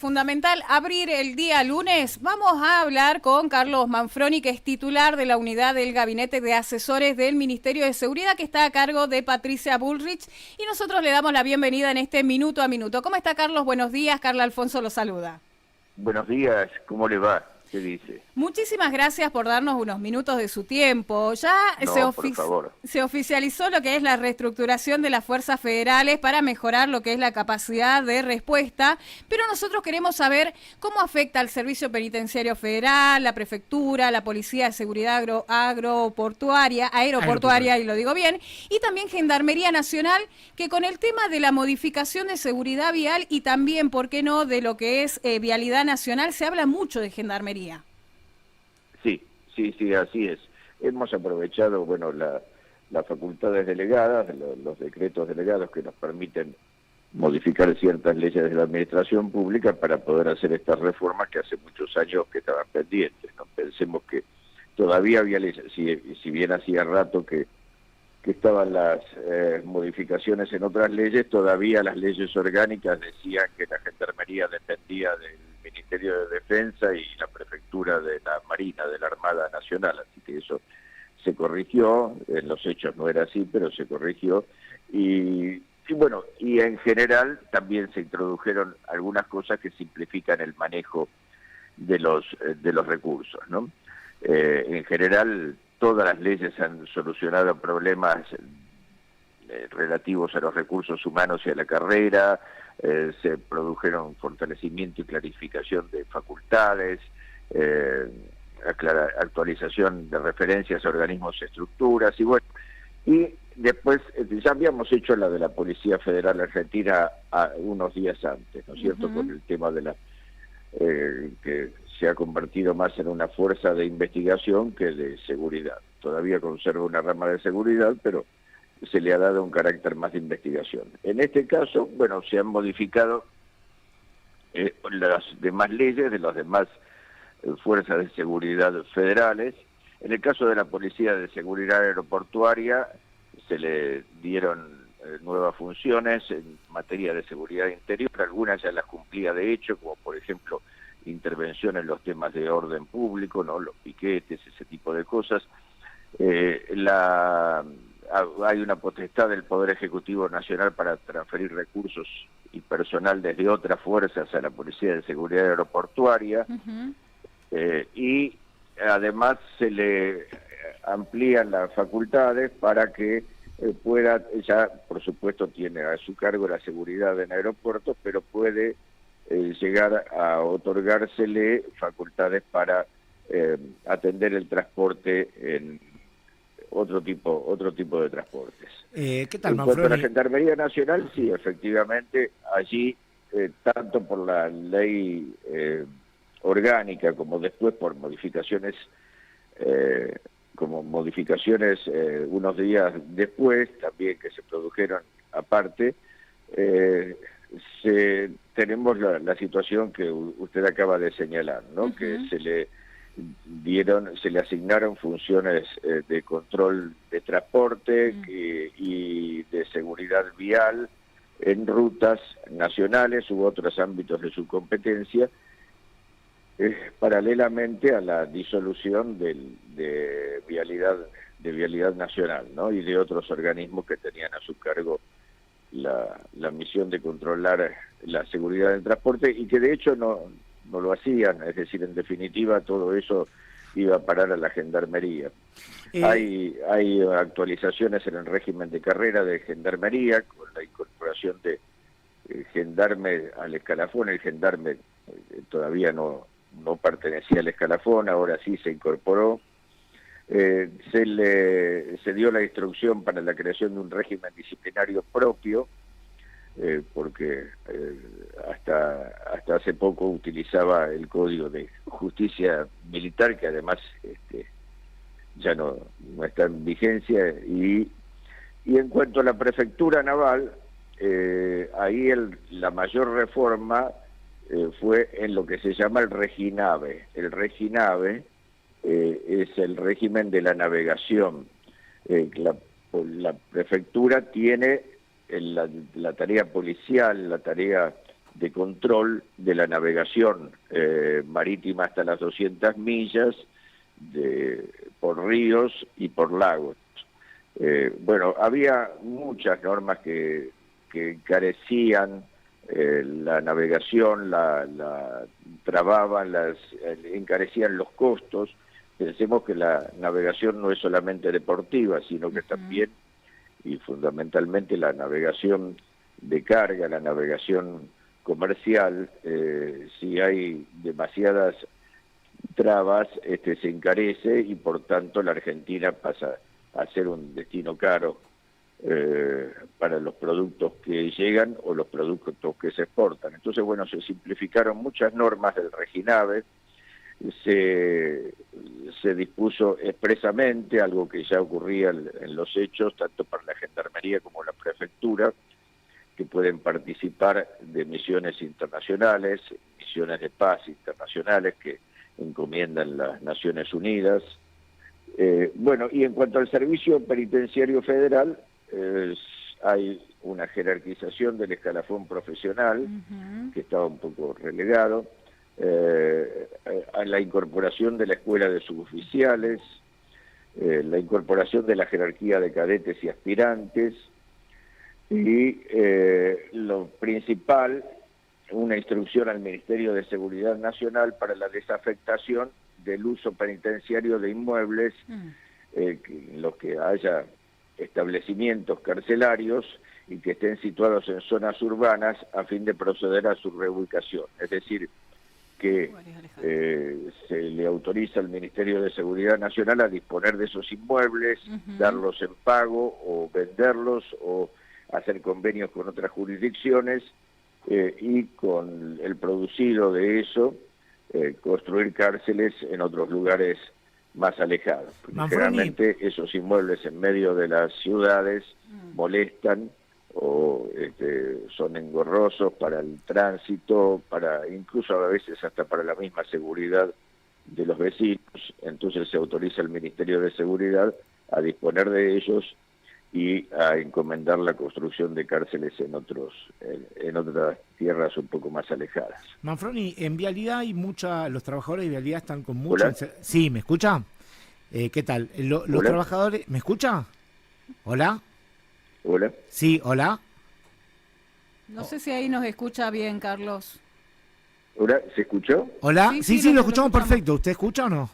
Fundamental abrir el día lunes. Vamos a hablar con Carlos Manfroni, que es titular de la unidad del Gabinete de Asesores del Ministerio de Seguridad, que está a cargo de Patricia Bullrich. Y nosotros le damos la bienvenida en este Minuto a Minuto. ¿Cómo está, Carlos? Buenos días. Carla Alfonso lo saluda. Buenos días, ¿cómo le va? ¿Qué dice? Muchísimas gracias por darnos unos minutos de su tiempo. Ya No, por favor. se oficializó lo que es la reestructuración de las fuerzas federales para mejorar lo que es la capacidad de respuesta, pero nosotros queremos saber cómo afecta al Servicio Penitenciario Federal, la Prefectura, la Policía de Seguridad aeroportuaria, y lo digo bien, y también Gendarmería Nacional, que con el tema de la modificación de seguridad vial y también, ¿por qué no?, de lo que es vialidad nacional, se habla mucho de Gendarmería. Sí, así es. Hemos aprovechado, bueno, las facultades delegadas, los decretos delegados que nos permiten modificar ciertas leyes de la administración pública para poder hacer estas reformas que hace muchos años que estaban pendientes, ¿no? Pensemos que todavía había leyes, si bien hacía rato que estaban las modificaciones en otras leyes, todavía las leyes orgánicas decían que la Gendarmería dependía del Ministerio de Defensa y la Prefectura de la Marina, de la Armada Nacional, así que eso se corrigió, en los hechos no era así, pero se corrigió, y bueno, y en general también se introdujeron algunas cosas que simplifican el manejo de los recursos, ¿no? En general, todas las leyes han solucionado problemas relativos a los recursos humanos y a la carrera, se produjeron fortalecimiento y clarificación de facultades, actualización de referencias a organismos y estructuras, y bueno, y después ya habíamos hecho la de la Policía Federal Argentina unos días antes, ¿no es cierto?, con el tema de la que se ha convertido más en una fuerza de investigación que de seguridad. Todavía conserva una rama de seguridad, pero se le ha dado un carácter más de investigación. En este caso, bueno, se han modificado las demás leyes de las demás fuerzas de seguridad federales. En el caso de la Policía de Seguridad Aeroportuaria, se le dieron nuevas funciones en materia de seguridad interior, algunas ya las cumplía de hecho, como por ejemplo intervención en los temas de orden público, ¿no?, los piquetes, ese tipo de cosas. Hay una potestad del Poder Ejecutivo Nacional para transferir recursos y personal desde otras fuerzas a la Policía de Seguridad Aeroportuaria, y además se le amplían las facultades para que pueda, ya por supuesto tiene a su cargo la seguridad en aeropuertos, pero puede llegar a otorgársele facultades para atender el transporte en otro tipo de transportes. ¿Qué tal, En cuanto a la Manfroni? Gendarmería Nacional, sí, efectivamente, allí, tanto por la ley orgánica como después por modificaciones, unos días después, también que se produjeron aparte, tenemos la situación que usted acaba de señalar, ¿no? Que se le asignaron funciones de control de transporte y de seguridad vial en rutas nacionales u otros ámbitos de su competencia, paralelamente a la disolución de vialidad nacional, ¿no?, y de otros organismos que tenían a su cargo la misión de controlar la seguridad del transporte y que de hecho no lo hacían, es decir, en definitiva todo eso iba a parar a la Gendarmería. Hay actualizaciones en el régimen de carrera de Gendarmería, con la incorporación de gendarme al escalafón. El gendarme todavía no pertenecía al escalafón, ahora sí se incorporó. Se dio la instrucción para la creación de un régimen disciplinario propio, porque hasta hace poco utilizaba el Código de Justicia Militar, que además ya no está en vigencia, y en cuanto a la Prefectura Naval, ahí la mayor reforma fue en lo que se llama el Reginave. El Reginave es el régimen de la navegación. La prefectura tiene la tarea policial, la tarea de control de la navegación marítima hasta las 200 millas, por ríos y por lagos. Bueno, había muchas normas que encarecían la navegación, la trababan, encarecían los costos. Pensemos que la navegación no es solamente deportiva, sino que también y fundamentalmente la navegación de carga, la navegación comercial, si hay demasiadas trabas, se encarece y por tanto la Argentina pasa a ser un destino caro para los productos que llegan o los productos que se exportan. Entonces, bueno, se simplificaron muchas normas del Reginave, se dispuso expresamente, algo que ya ocurría en los hechos, tanto para la Gendarmería como la Prefectura, que pueden participar de misiones internacionales, misiones de paz internacionales que encomiendan las Naciones Unidas. Bueno, y en cuanto al Servicio Penitenciario Federal, hay una jerarquización del escalafón profesional, que estaba un poco relegado, a la incorporación de la escuela de suboficiales, la incorporación de la jerarquía de cadetes y aspirantes, y lo principal, una instrucción al Ministerio de Seguridad Nacional para la desafectación del uso penitenciario de inmuebles en los que haya establecimientos carcelarios y que estén situados en zonas urbanas a fin de proceder a su reubicación. Es decir, que se le autoriza al Ministerio de Seguridad Nacional a disponer de esos inmuebles, darlos en pago o venderlos o hacer convenios con otras jurisdicciones y con el producido de eso construir cárceles en otros lugares más alejados. Generalmente esos inmuebles en medio de las ciudades molestan o son engorrosos para el tránsito, para incluso a veces hasta para la misma seguridad de los vecinos. Entonces se autoriza al Ministerio de Seguridad a disponer de ellos y a encomendar la construcción de cárceles en otras tierras un poco más alejadas. Manfroni, en Vialidad hay los trabajadores de Vialidad están con mucha... Sí, ¿me escucha? ¿Qué tal? Los trabajadores... ¿Me escucha? ¿Hola? ¿Hola? Sí, ¿hola? No sé si ahí nos escucha bien, Carlos. ¿Hola? ¿Se escuchó? ¿Hola? Sí, lo escuchamos perfecto. ¿Usted escucha o no?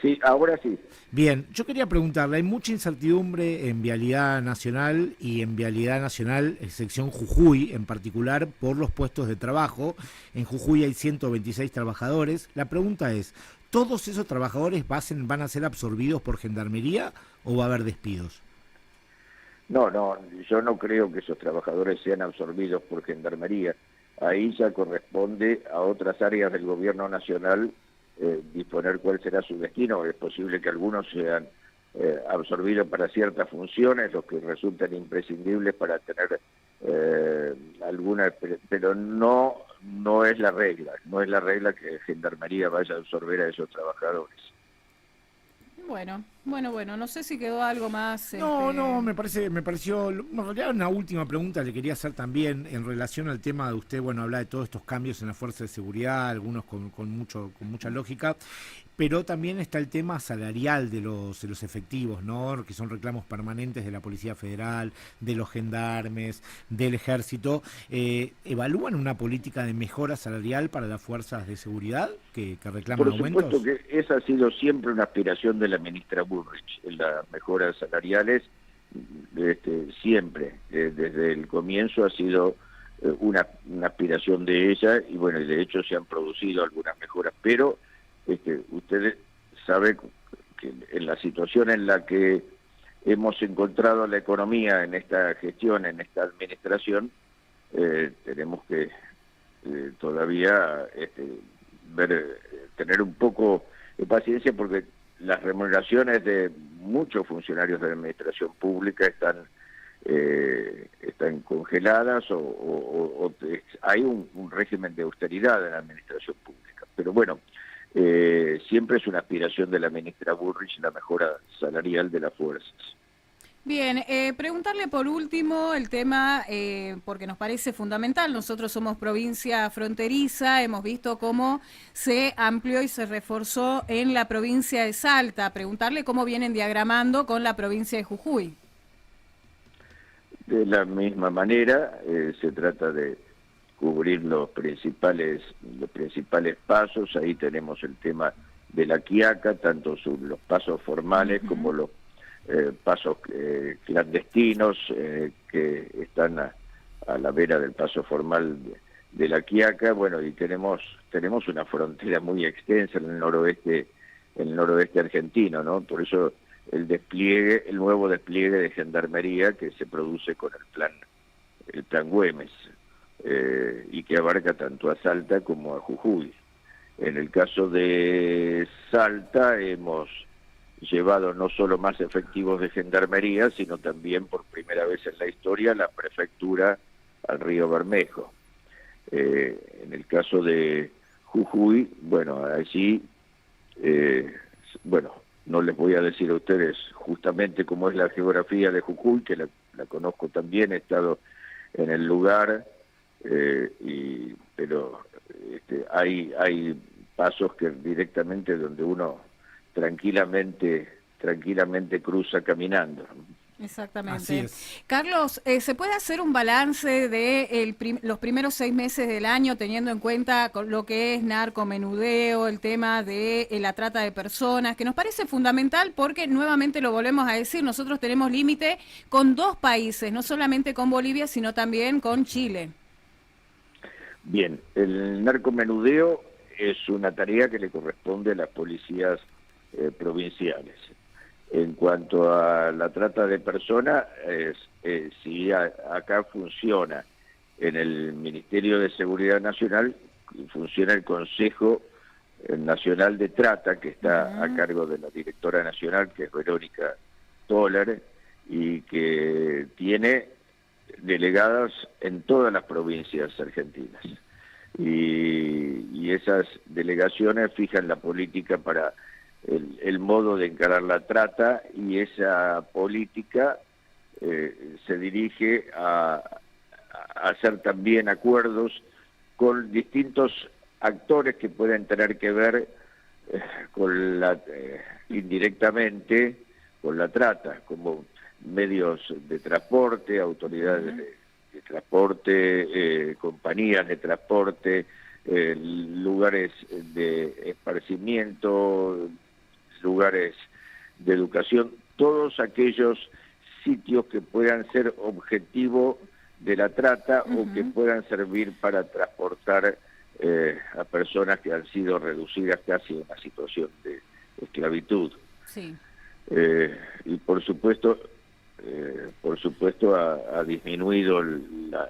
Sí, ahora sí. Bien, yo quería preguntarle, hay mucha incertidumbre en Vialidad Nacional y en Vialidad Nacional, sección Jujuy en particular, por los puestos de trabajo. En Jujuy hay 126 trabajadores. La pregunta es, ¿todos esos trabajadores van a ser absorbidos por Gendarmería o va a haber despidos? No, yo no creo que esos trabajadores sean absorbidos por Gendarmería. Ahí ya corresponde a otras áreas del gobierno nacional disponer cuál será su destino. Es posible que algunos sean absorbidos para ciertas funciones, los que resultan imprescindibles para tener alguna, pero no es la regla. No es la regla que Gendarmería vaya a absorber a esos trabajadores. Bueno, no sé si quedó algo más. No, me pareció, en realidad una última pregunta le quería hacer también en relación al tema de usted, habla de todos estos cambios en la fuerza de seguridad, algunos con mucha lógica, pero también está el tema salarial de los efectivos, ¿no? Que son reclamos permanentes de la Policía Federal, de los gendarmes, del Ejército. ¿Evalúan una política de mejora salarial para las fuerzas de seguridad que reclaman aumentos? Por supuesto que esa ha sido siempre una aspiración de la ministra Bullrich, en las mejoras salariales, siempre, desde el comienzo ha sido una aspiración de ella, y bueno, de hecho se han producido algunas mejoras, pero usted sabe que en la situación en la que hemos encontrado la economía en esta gestión, en esta administración, tenemos que todavía tener un poco de paciencia, porque las remuneraciones de muchos funcionarios de la administración pública están congeladas o hay un régimen de austeridad en la administración pública. Pero bueno, siempre es una aspiración de la ministra Bullrich la mejora salarial de las fuerzas. Bien, preguntarle por último el tema, porque nos parece fundamental. Nosotros somos provincia fronteriza, hemos visto cómo se amplió y se reforzó en la provincia de Salta. Preguntarle cómo vienen diagramando con la provincia de Jujuy. De la misma manera, se trata de cubrir los principales pasos. Ahí tenemos el tema de la Quiaca, tanto los pasos formales como los pasos clandestinos que están a la vera del paso formal de la Quiaca. Bueno, y tenemos una frontera muy extensa en el noroeste argentino, ¿no? Por eso el nuevo despliegue de gendarmería que se produce con el plan Güemes, y que abarca tanto a Salta como a Jujuy. En el caso de Salta hemos llevado no solo más efectivos de gendarmería, sino también por primera vez en la historia la prefectura al río Bermejo. En el caso de Jujuy, bueno, allí, no les voy a decir a ustedes justamente cómo es la geografía de Jujuy, que la conozco también, he estado en el lugar, pero hay pasos que directamente donde uno tranquilamente cruza caminando. Exactamente. Carlos, ¿se puede hacer un balance de los primeros 6 meses del año teniendo en cuenta lo que es narcomenudeo, el tema de la trata de personas, que nos parece fundamental porque nuevamente lo volvemos a decir, nosotros tenemos límite con 2 países, no solamente con Bolivia, sino también con Chile? Bien, el narcomenudeo es una tarea que le corresponde a las policías provinciales. En cuanto a la trata de personas, si acá funciona en el Ministerio de Seguridad Nacional, funciona el Consejo Nacional de Trata, que está a cargo de la directora nacional, que es Verónica Toller, y que tiene delegadas en todas las provincias argentinas. Y esas delegaciones fijan la política para el modo de encarar la trata, y esa política se dirige a hacer también acuerdos con distintos actores que pueden tener que ver indirectamente con la trata, como medios de transporte, autoridades de transporte, compañías de transporte, lugares de esparcimiento, lugares de educación, todos aquellos sitios que puedan ser objetivo de la trata o que puedan servir para transportar a personas que han sido reducidas casi a una situación de esclavitud. Sí. Y por supuesto ha disminuido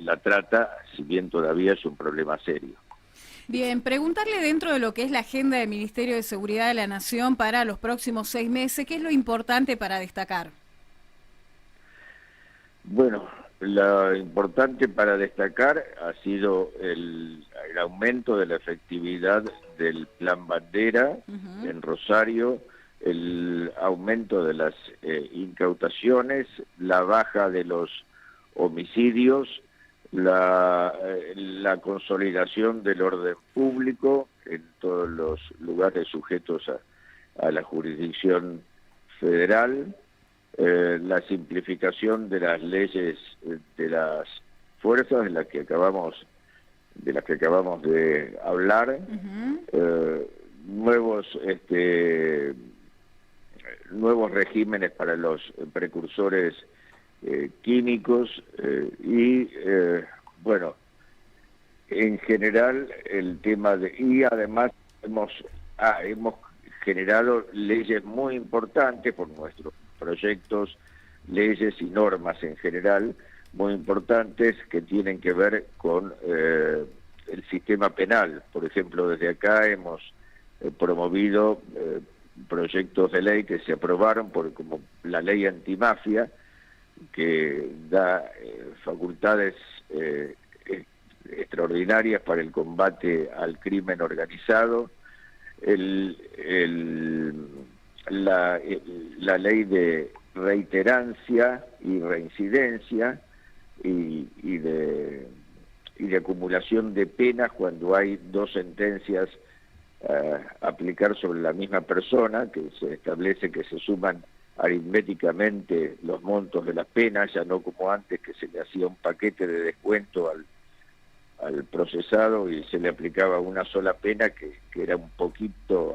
la trata, si bien todavía es un problema serio. Bien, preguntarle dentro de lo que es la agenda del Ministerio de Seguridad de la Nación para los próximos 6 meses, ¿qué es lo importante para destacar? Bueno, lo importante para destacar ha sido el aumento de la efectividad del Plan Bandera en Rosario, el aumento de las incautaciones, la baja de los homicidios, la consolidación del orden público en todos los lugares sujetos a la jurisdicción federal, la simplificación de las leyes de las fuerzas de las que acabamos de hablar, nuevos regímenes para los precursores químicos, en general el tema y además hemos generado leyes muy importantes por nuestros proyectos, leyes y normas en general muy importantes que tienen que ver con el sistema penal. Por ejemplo, desde acá hemos promovido proyectos de ley que se aprobaron como la ley antimafia, que da facultades extraordinarias para el combate al crimen organizado, la ley de reiterancia y reincidencia y de acumulación de penas cuando hay dos sentencias a aplicar sobre la misma persona, que se establece que se suman aritméticamente los montos de las penas, ya no como antes que se le hacía un paquete de descuento al procesado y se le aplicaba una sola pena que era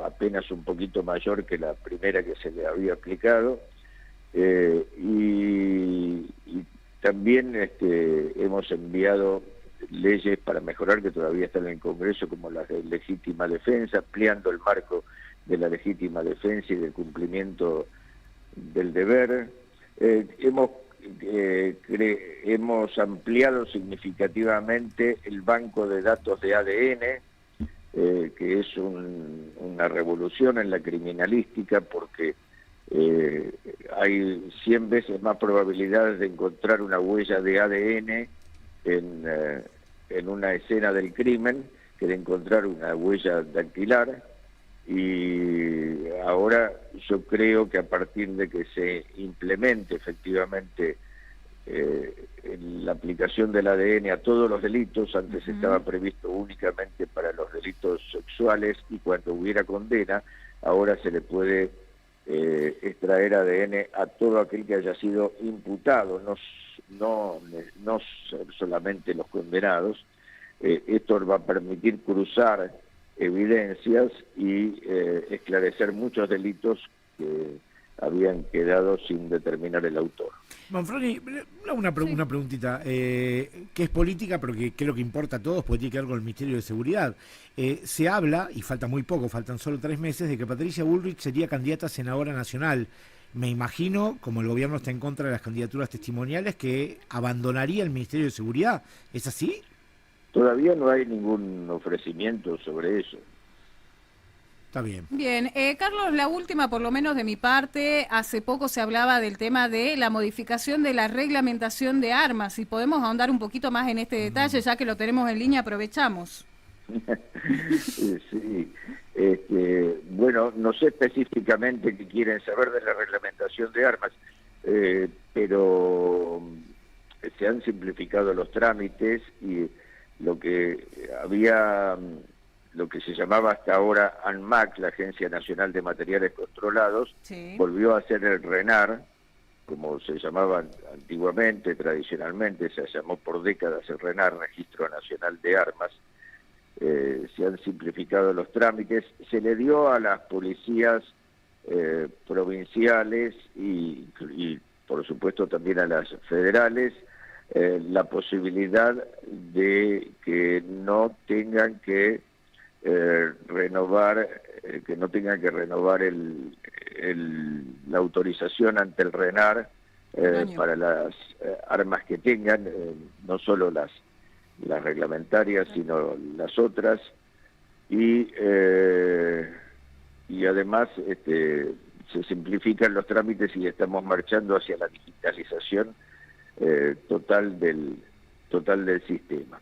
apenas un poquito mayor que la primera que se le había aplicado. Y también hemos enviado leyes para mejorar que todavía están en el Congreso, como las de legítima defensa, ampliando el marco de la legítima defensa y del cumplimiento del deber. Hemos ampliado significativamente el banco de datos de ADN, que es una revolución en la criminalística, porque hay 100 veces más probabilidades de encontrar una huella de ADN en una escena del crimen que de encontrar una huella dactilar. Y ahora yo creo que a partir de que se implemente efectivamente la aplicación del ADN a todos los delitos, antes estaba previsto únicamente para los delitos sexuales y cuando hubiera condena, ahora se le puede extraer ADN a todo aquel que haya sido imputado, no solamente los condenados. Esto va a permitir cruzar evidencias y esclarecer muchos delitos que habían quedado sin determinar el autor. Manfroni, una preguntita, que es política, pero que es lo que importa a todos, porque tiene que ver con el Ministerio de Seguridad. Se habla, y falta muy poco, faltan solo 3 meses, de que Patricia Bullrich sería candidata a senadora nacional. Me imagino, como el gobierno está en contra de las candidaturas testimoniales, que abandonaría el Ministerio de Seguridad. ¿Es así? Todavía no hay ningún ofrecimiento sobre eso. Está bien. Bien, Carlos, la última, por lo menos de mi parte, hace poco se hablaba del tema de la modificación de la reglamentación de armas. Si podemos ahondar un poquito más en este detalle, ya que lo tenemos en línea, aprovechamos. Sí, bueno, no sé específicamente qué quieren saber de la reglamentación de armas, pero se han simplificado los trámites y lo que se llamaba hasta ahora ANMAC, la Agencia Nacional de Materiales Controlados, sí, volvió a ser el RENAR, como se llamaba antiguamente, tradicionalmente, se llamó por décadas el RENAR, Registro Nacional de Armas. Se han simplificado los trámites, se le dio a las policías provinciales y por supuesto también a las federales la posibilidad de que no tengan que renovar la autorización ante el RENAR para las armas que tengan, no solo las reglamentarias, sino las otras, y además se simplifican los trámites y estamos marchando hacia la digitalización total del sistema.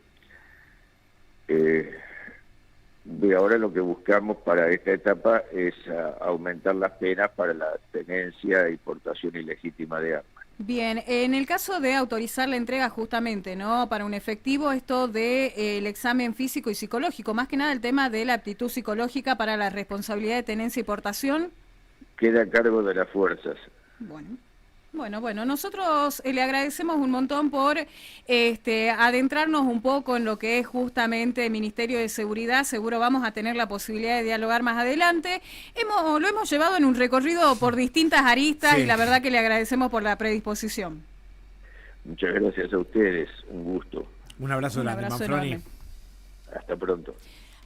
De ahora lo que buscamos para esta etapa es aumentar las penas para la tenencia y portación ilegítima de armas. Bien, en el caso de autorizar la entrega justamente, ¿no?, para un efectivo, esto de el examen físico y psicológico, más que nada el tema de la aptitud psicológica para la responsabilidad de tenencia y portación. Queda a cargo de las fuerzas. Bueno, nosotros le agradecemos un montón por adentrarnos un poco en lo que es justamente el Ministerio de Seguridad. Seguro vamos a tener la posibilidad de dialogar más adelante. Lo hemos llevado en un recorrido por distintas aristas, sí, y la verdad que le agradecemos por la predisposición. Muchas gracias a ustedes, un gusto. Un abrazo grande, Manfroni. Hasta pronto.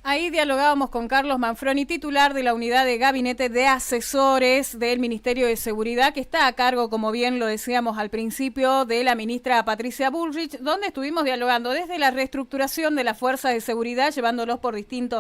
Ahí dialogábamos con Carlos Manfroni, titular de la unidad de gabinete de asesores del Ministerio de Seguridad, que está a cargo, como bien lo decíamos al principio, de la ministra Patricia Bullrich, donde estuvimos dialogando desde la reestructuración de las fuerzas de seguridad, llevándolos por distintos